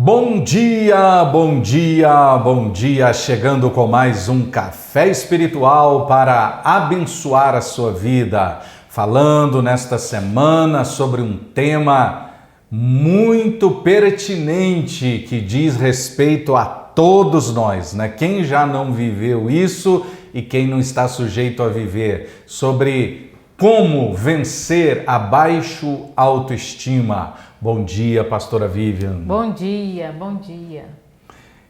Bom dia, bom dia, bom dia! Chegando com mais um café espiritual para abençoar a sua vida. Falando nesta semana sobre um tema muito pertinente que diz respeito a todos nós, né? Quem já não viveu isso e quem não está sujeito a viver, sobre como vencer a baixa autoestima. Bom dia, pastora Vivian. Bom dia, bom dia.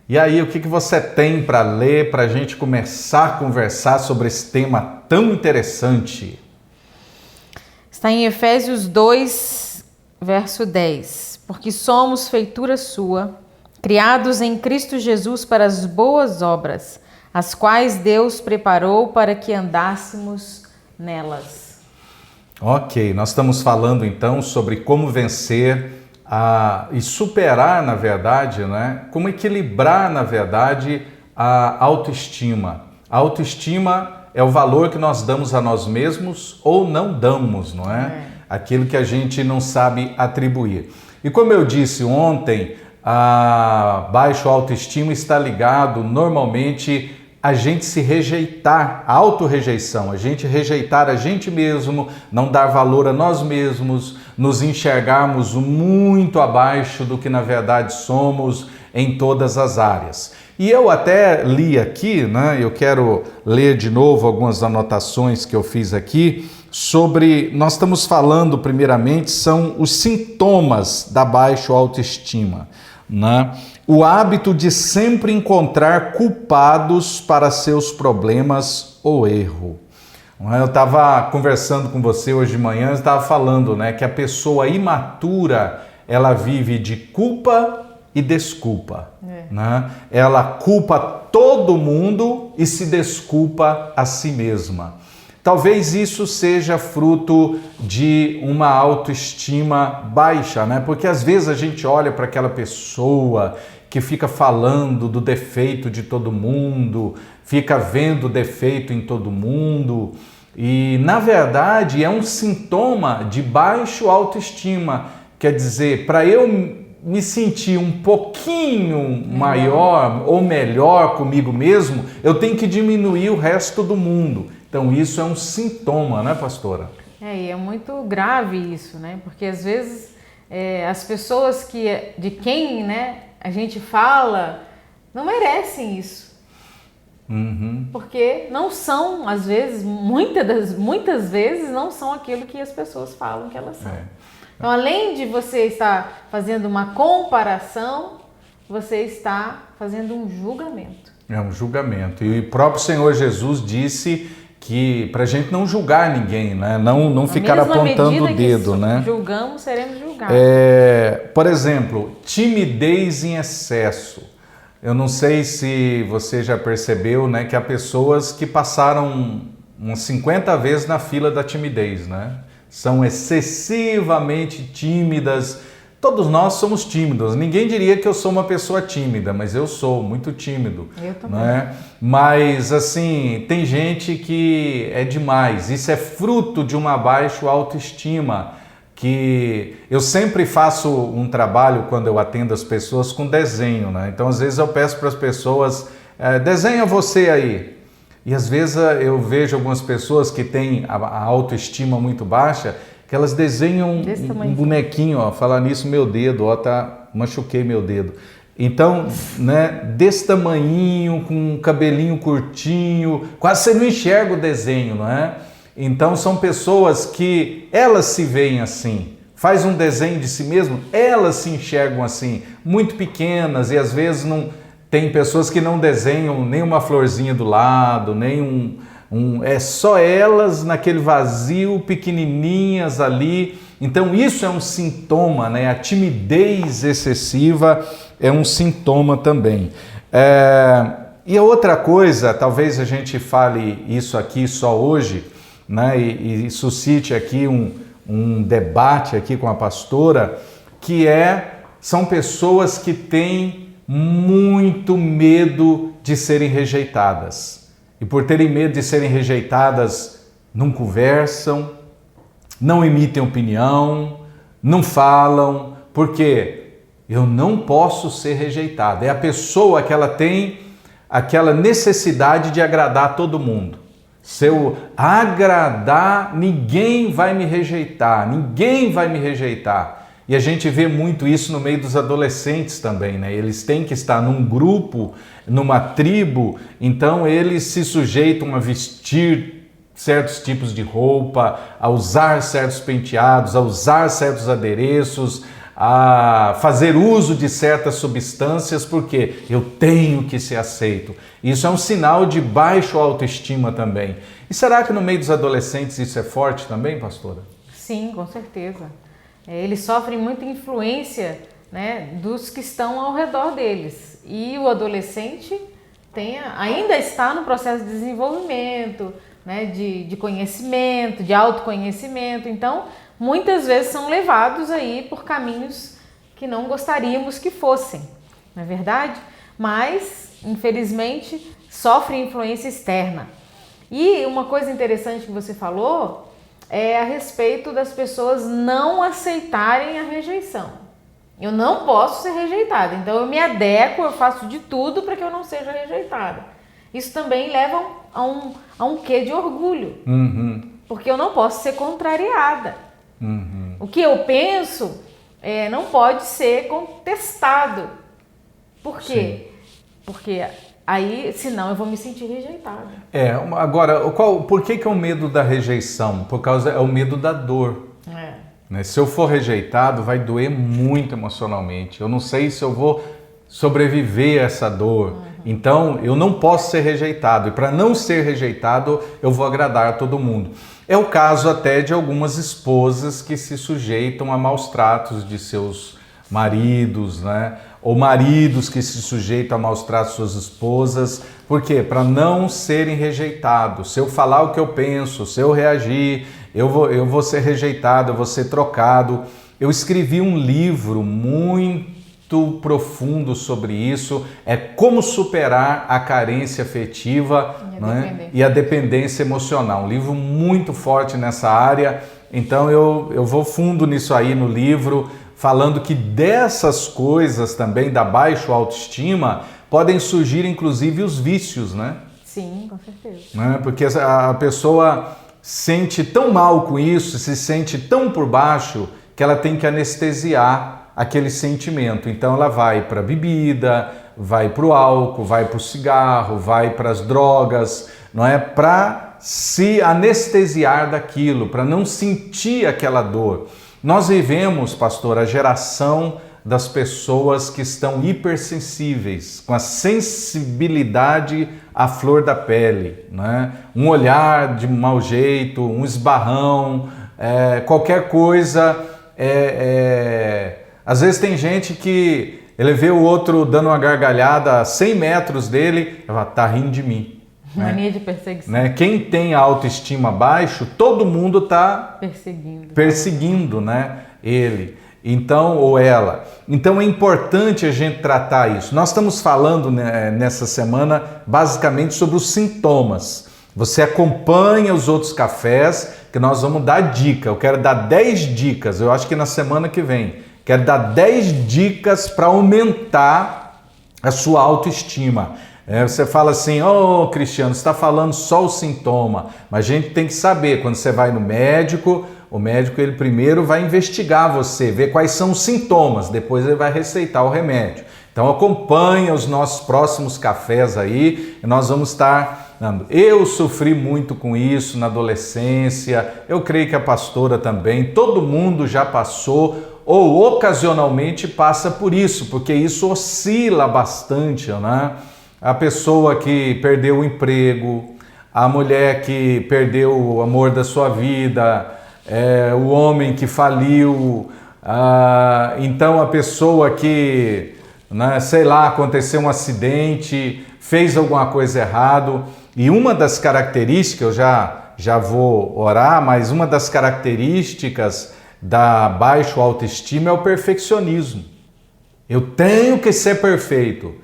E aí, o que você tem para ler para a gente começar a conversar sobre esse tema tão interessante? Está em Efésios 2, verso 10. Porque somos feitura sua, criados em Cristo Jesus para as boas obras, as quais Deus preparou para que andássemos nelas. Ok, nós estamos falando então sobre como vencer e superar, na verdade, né? Como equilibrar, na verdade, a autoestima. A autoestima é o valor que nós damos a nós mesmos ou não damos, não é? Aquilo que a gente não sabe atribuir. E como eu disse ontem, a baixa autoestima está ligado normalmente a gente se rejeitar, a autorrejeição, a gente rejeitar a gente mesmo, não dar valor a nós mesmos, nos enxergarmos muito abaixo do que na verdade somos em todas as áreas. E eu até li aqui, né? Eu quero ler de novo algumas anotações que eu fiz aqui sobre, nós estamos falando primeiramente, são os sintomas da baixa autoestima, né? O hábito de sempre encontrar culpados para seus problemas ou erro. Eu estava conversando com você hoje de manhã, estava falando, né, que a pessoa imatura, ela vive de culpa e desculpa. Né? Ela culpa todo mundo e se desculpa a si mesma. Talvez isso seja fruto de uma autoestima baixa, né? Porque às vezes a gente olha para aquela pessoa que fica falando do defeito de todo mundo, fica vendo defeito em todo mundo e, na verdade, é um sintoma de baixa autoestima. Quer dizer, para eu me sentir um pouquinho maior ou melhor comigo mesmo, eu tenho que diminuir o resto do mundo. Então isso é um sintoma, né, pastora? E é muito grave isso, né? Porque às vezes as pessoas de quem, né, a gente fala não merecem isso. Porque não são, às vezes, muitas vezes não são aquilo que as pessoas falam que elas são. Então, além de você estar fazendo uma comparação, você está fazendo um julgamento. É um julgamento. E o próprio Senhor Jesus disse que para a gente não julgar ninguém, né? Não ficar apontando o dedo, né? Julgamos, seremos julgados. Por exemplo, timidez em excesso. Eu não sei se você já percebeu, né, que há pessoas que passaram umas 50 vezes na fila da timidez, né? São excessivamente tímidas. Todos nós somos tímidos. Ninguém diria que eu sou uma pessoa tímida, mas eu sou muito tímido. Eu também. Né? Mas, assim, tem gente que é demais. Isso é fruto de uma baixa autoestima. Que eu sempre faço um trabalho, quando eu atendo as pessoas, com desenho, né? Então, às vezes eu peço para as pessoas, desenha você aí. E às vezes eu vejo algumas pessoas que têm a autoestima muito baixa, que elas desenham um bonequinho, ó, falar nisso, meu dedo, ó, machuquei meu dedo. Então, né, desse tamanhinho, com um cabelinho curtinho, quase você não enxerga o desenho, não é? Então são pessoas que elas se veem assim, faz um desenho de si mesmo, elas se enxergam assim, muito pequenas, e às vezes não tem pessoas que não desenham nem uma florzinha do lado, nem é só elas naquele vazio, pequenininhas ali. Então isso é um sintoma, né? A timidez excessiva é um sintoma também. E a outra coisa, talvez a gente fale isso aqui só hoje, né? E suscite aqui um debate aqui com a pastora, que são pessoas que têm muito medo de serem rejeitadas. E por terem medo de serem rejeitadas, não conversam, não emitem opinião, não falam, porque Eu não posso ser rejeitado. É a pessoa que ela tem aquela necessidade de agradar todo mundo. Se eu agradar, ninguém vai me rejeitar, ninguém vai me rejeitar. E a gente vê muito isso no meio dos adolescentes também, né? Eles têm que estar num grupo, numa tribo, então eles se sujeitam a vestir certos tipos de roupa, a usar certos penteados, a usar certos adereços, a fazer uso de certas substâncias, porque eu tenho que ser aceito. Isso é um sinal de baixa autoestima também. E será que no meio dos adolescentes isso é forte também, pastora? Sim, com certeza. Eles sofrem muita influência, né, dos que estão ao redor deles. E o adolescente ainda está no processo de desenvolvimento, né, de conhecimento, de autoconhecimento. Então, muitas vezes são levados aí por caminhos que não gostaríamos que fossem, não é verdade? Mas, infelizmente, sofrem influência externa. E uma coisa interessante que você falou é a respeito das pessoas não aceitarem a rejeição. Eu não posso ser rejeitada, então eu me adequo, eu faço de tudo para que eu não seja rejeitada. Isso também leva a um quê de orgulho, porque eu não posso ser contrariada. O que eu penso não pode ser contestado. Por quê? Sim. Porque aí, senão eu vou me sentir rejeitada. Agora, por que é o medo da rejeição? É o medo da dor. Né? Se eu for rejeitado, vai doer muito emocionalmente. Eu não sei se eu vou sobreviver a essa dor. Então, eu não posso ser rejeitado. E para não ser rejeitado, eu vou agradar a todo mundo. É o caso até de algumas esposas que se sujeitam a maus tratos de seus maridos, né? Ou maridos que se sujeitam a maus tratos de suas esposas. Por quê? Para não serem rejeitados. Se eu falar o que eu penso, se eu reagir, eu vou ser rejeitado, eu vou ser trocado. Eu escrevi um livro muito profundo sobre isso, é como superar a carência afetiva e a dependência emocional. Um livro muito forte nessa área, então eu vou fundo nisso aí no livro, falando que dessas coisas também, da baixa autoestima, podem surgir inclusive os vícios, né? Sim, com certeza. Né? Porque a pessoa sente tão mal com isso, se sente tão por baixo, que ela tem que anestesiar aquele sentimento. Então ela vai para a bebida, vai para o álcool, vai para o cigarro, vai para as drogas, não é? Para se anestesiar daquilo, para não sentir aquela dor. Nós vivemos, pastor, a geração das pessoas que estão hipersensíveis, com a sensibilidade à flor da pele, né? Um olhar de mau jeito, um esbarrão, qualquer coisa. Às vezes tem gente que ele vê o outro dando uma gargalhada a 100 metros dele, ela tá rindo de mim. Mania de perseguição. Né? Quem tem a autoestima baixo, todo mundo está perseguindo, né? Ele. Então, ou ela. Então é importante a gente tratar isso. Nós estamos falando, né, nessa semana basicamente sobre os sintomas. Você acompanha os outros cafés que nós vamos dar dica. Eu quero dar 10 dicas, eu acho que na semana que vem. Quero dar 10 dicas para aumentar a sua autoestima. Você fala assim, Cristiano, você está falando só o sintoma. Mas a gente tem que saber, quando você vai no médico, o médico ele primeiro vai investigar você, ver quais são os sintomas, depois ele vai receitar o remédio. Então acompanha os nossos próximos cafés aí, e nós vamos estar dando. Eu sofri muito com isso na adolescência, eu creio que a pastora também, todo mundo já passou ou ocasionalmente passa por isso, porque isso oscila bastante, né? A pessoa que perdeu o emprego, a mulher que perdeu o amor da sua vida, o homem que faliu, então a pessoa que, né, sei lá, aconteceu um acidente, fez alguma coisa errado. E uma das características, eu já vou orar, mas uma das características da baixa autoestima é o perfeccionismo. Eu tenho que ser perfeito.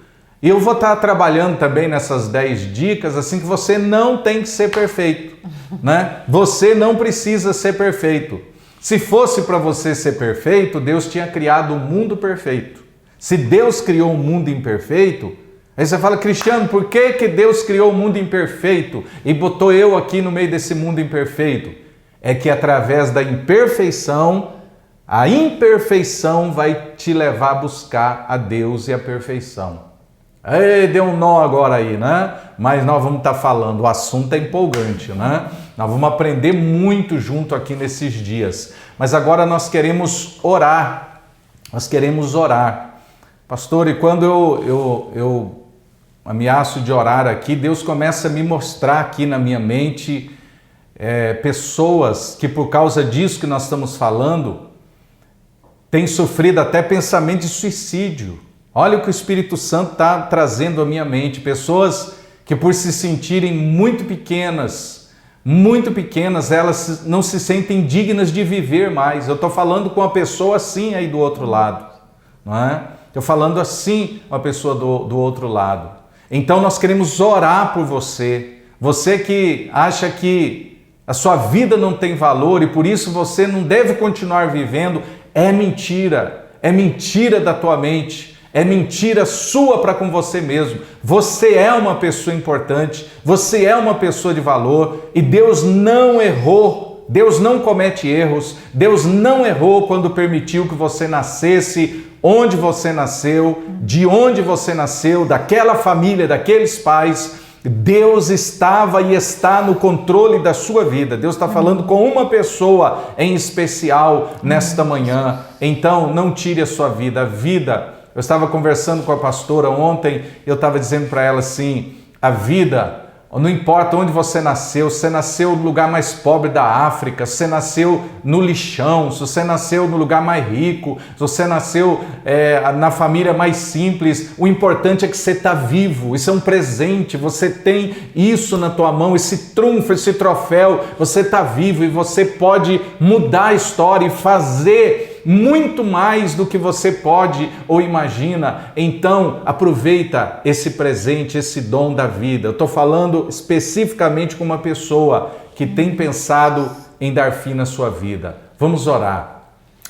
E eu vou estar trabalhando também nessas 10 dicas, assim, que você não tem que ser perfeito, né? Você não precisa ser perfeito. Se fosse para você ser perfeito, Deus tinha criado o mundo perfeito. Se Deus criou um mundo imperfeito, aí você fala, Cristiano, por que Deus criou um mundo imperfeito e botou eu aqui no meio desse mundo imperfeito? É que através da imperfeição, a imperfeição vai te levar a buscar a Deus e a perfeição. Ei, deu um nó agora aí, né? Mas nós vamos estar falando, o assunto é empolgante, né? Nós vamos aprender muito junto aqui nesses dias. Mas agora nós queremos orar. Nós queremos orar. Pastor, e quando eu ameaço de orar aqui, Deus começa a me mostrar aqui na minha mente pessoas que por causa disso que nós estamos falando, têm sofrido até pensamento de suicídio. Olha o que o Espírito Santo está trazendo à minha mente. Pessoas que por se sentirem muito pequenas, elas não se sentem dignas de viver mais. Eu estou falando com uma pessoa assim aí do outro lado, não é? Estou falando assim uma pessoa do outro lado. Então nós queremos orar por você. Você que acha que a sua vida não tem valor e por isso você não deve continuar vivendo, é mentira. É mentira da tua mente. É mentira sua para com você mesmo. Você é uma pessoa importante, você é uma pessoa de valor e Deus não errou, Deus não comete erros, Deus não errou quando permitiu que você nascesse onde você nasceu, de onde você nasceu, daquela família, daqueles pais. Deus estava e está no controle da sua vida. Deus está falando com uma pessoa em especial nesta manhã. Então não tire a sua vida, a vida. Eu estava conversando com a pastora ontem, eu estava dizendo para ela assim, a vida, não importa onde você nasceu no lugar mais pobre da África, se você nasceu no lixão, se você nasceu no lugar mais rico, se você nasceu na família mais simples, o importante é que você está vivo, isso é um presente, você tem isso na tua mão, esse trunfo, esse troféu, você está vivo e você pode mudar a história e fazer muito mais do que você pode ou imagina. Então, aproveita esse presente, esse dom da vida. Eu estou falando especificamente com uma pessoa que tem pensado em dar fim na sua vida. Vamos orar.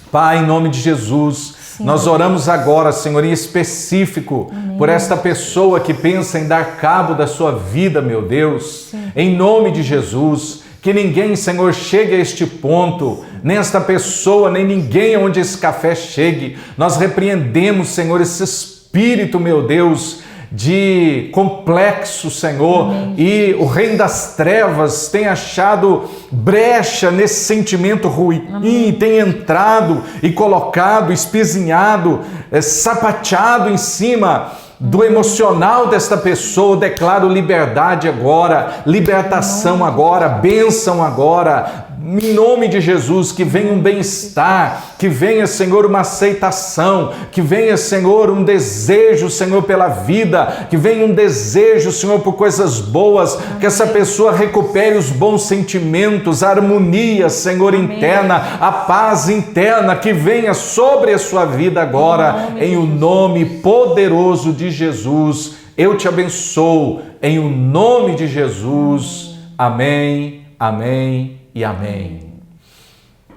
Pai, em nome de Jesus, sim, nós oramos agora, Senhor, em específico, amém, por esta pessoa que pensa em dar cabo da sua vida, meu Deus. Sim. Em nome de Jesus, que ninguém, Senhor, chegue a este ponto, nem esta pessoa, nem ninguém onde esse café chegue. Nós repreendemos, Senhor, esse espírito, meu Deus, de complexo, Senhor, amém, e o reino das trevas tem achado brecha nesse sentimento ruim, amém, tem entrado e colocado, espizinhado, sapateado em cima do emocional desta pessoa. Eu declaro liberdade agora, libertação agora, bênção agora, em nome de Jesus, que venha um bem-estar, que venha, Senhor, uma aceitação, que venha, Senhor, um desejo, Senhor, pela vida, que venha um desejo, Senhor, por coisas boas, que essa pessoa recupere os bons sentimentos, a harmonia, Senhor, interna, a paz interna, que venha sobre a sua vida agora, em o nome poderoso de Jesus. Eu te abençoo, em o nome de Jesus. Amém, amém e amém.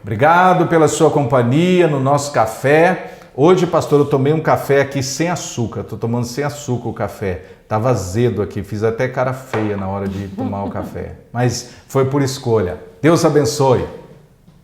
Obrigado pela sua companhia no nosso café. Hoje, pastor, eu tomei um café aqui sem açúcar. Estou tomando sem açúcar o café. Estava azedo aqui, fiz até cara feia na hora de tomar o café. Mas foi por escolha. Deus abençoe.